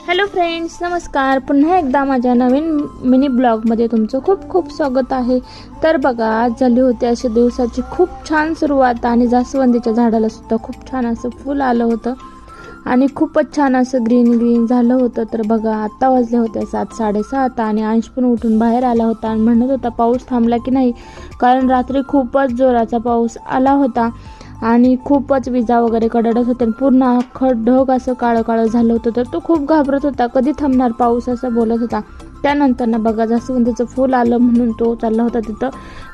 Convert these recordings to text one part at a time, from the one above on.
Hello friends, नमस्कार. पुन्हा एकदा माझ्या नवीन मिनी ब्लॉगमध्ये तुमचं खूप खूप स्वागत आहे. तर बघा, आज झाली होती अशा दिवसाची खूप छान सुरुवात आणि जास्वंदीच्या झाडाला सुद्धा खूप छान असं फूल आलं होतं आणि खूपच छान असं ग्रीन ग्रीन झालं होतं. तर बघा, आत्ता वाजले होते 7:30 आणि अंश पण उठून बाहेर आला होता आणि म्हणत होता पाऊस थांबला की नाही, कारण रात्री खूपच जोराचा पाऊस आला होता आणि खूपच विजा वगैरे कडकडत होते. पूर्ण अख्खं ढग असं काळं काळं झालं होतं. तर तो खूप घाबरत होता, कधी थांबणार पाऊस असं बोलत होता. त्यानंतर ना बघा, जास्वंदीचं फूल आलं म्हणून तो चालला होता तिथं.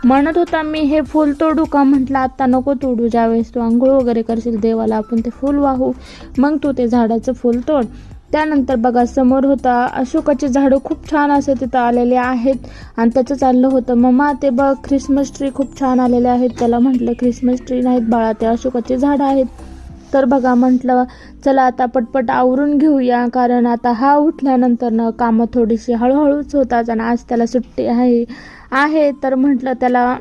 म्हणत होता मी हे फूल तोडू का? म्हटलं आता नको तोडू, ज्यावेळेस तू आंघोळ वगैरे करशील देवाला आपण ते फूल वाहू, मग तू ते झाडाचं फूल तोड. त्यानंतर बघा, समोर होता अशोकाची झाडं खूप छान असं तिथं आलेले आहेत आणि त्याचं चाललं होतं मम्मा ते बघ ख्रिसमस ट्री खूप छान आलेले आहेत. त्याला म्हटलं ख्रिसमस ट्री नाहीत बाळा, ते अशोकाची झाडं आहेत. तर बघा, म्हटलं चला आता पटपट आवरून घेऊया, कारण आता हा उठल्यानंतर ना कामं थोडीशी हळूहळूच होतात आणि आज त्याला सुट्टी आहे तर म्हटलं त्याला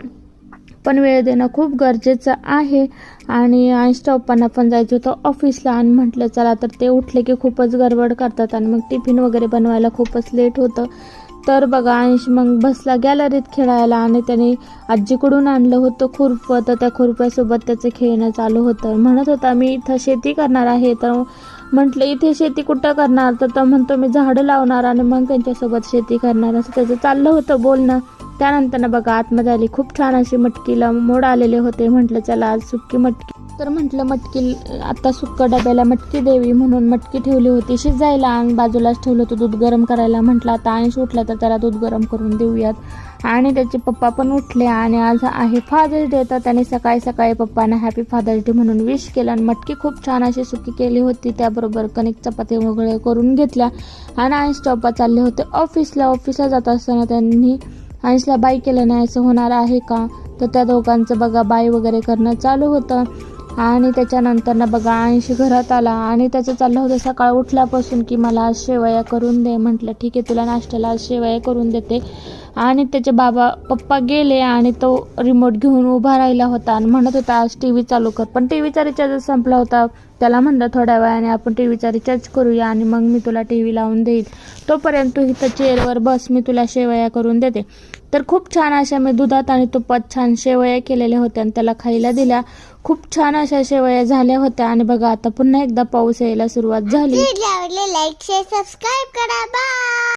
पण वेळ देणं खूप गरजेचं आहे. आणि अंशच्या पप्पांना पण जायचं होतं ऑफिसला आणि म्हटलं चला, तर ते उठले की खूपच गडबड करतात आणि मग टिफिन वगैरे बनवायला खूपच लेट होतं. तर बघा, अंश मग बसला गॅलरीत खेळायला आणि त्याने आजीकडून आणलं होतं खुरपं. तर त्या खुरप्यासोबत त्याचं खेळणं चालू होतं. म्हणत होता मी इथं शेती करणार आहे. तर म्हटलं इथे शेती कुठं करणार? तर म्हणतो मी झाडं लावणार आणि मग त्यांच्यासोबत शेती करणार, असं त्याचं चाललं होतं बोलणं. त्यानंतर ना बघा, आतमध्ये आली खूप छान अशी मटकीला मोड आलेले होते. म्हटलं चला आज सुक्की मटकी, तर म्हटलं मटकी आता सुक्क डब्याला मटकी देवी म्हणून मटकी ठेवली होती शिजायला आणि बाजूलाच ठेवलं होतं दूध गरम करायला. म्हटलं आता अंश उठला तर त्याला दूध गरम करून देऊयात. आणि त्याचे पप्पा पण उठले आणि आज आहे फादर्स डे. तर त्याने सकाळी सकाळी पप्पांना हॅपी फादर्स डे म्हणून विश केलं आणि मटकी खूप छान अशी सुकी केली होती. त्याबरोबर कणिक चपाती वगैरे करून घेतल्या आणि अंशचे पप्पा चालले होते ऑफिसला जात असताना त्यांनी अंशला बाय केलं नाही असं होणार आहे का? तर त्या दोघांचं बघा बाय वगैरे करणं चालू होतं. आणि त्याच्यानंतर ना बघा, अंश घरात आला आणि त्याचं चाललं होतं सकाळ उठल्यापासून की मला आज शेवया करून दे. म्हटलं ठीक आहे, तुला नाश्त्याला आज शेवया करून देते. आणि त्याचे पप्पा गेले आणि तो रिमोट घेऊन उभा राहिला होता आणि म्हणत होता आज टी व्ही चालू कर. पण टी व्हीचा रिचार्ज संपला होता. त्याला म्हणलं थोड्या वेळाने आपण टी व्हीचा रिचार्ज करूया आणि मग मी तुला टी व्ही लावून देईल, तोपर्यंत तू इथं चेअरवर बस, मी तुला शेवया करून देते. तर खूप छान अशा मी दुधात आणि तुपात छान शेवया केलेल्या होत्या आणि त्याला खायला दिल्या. खूप छान अशा शेवया झाल्या होत्या. आणि बघा, आता पुन्हा एकदा पाऊस यायला सुरुवात झाली. लाईक शेअर सबस्क्राईब करा. बाय.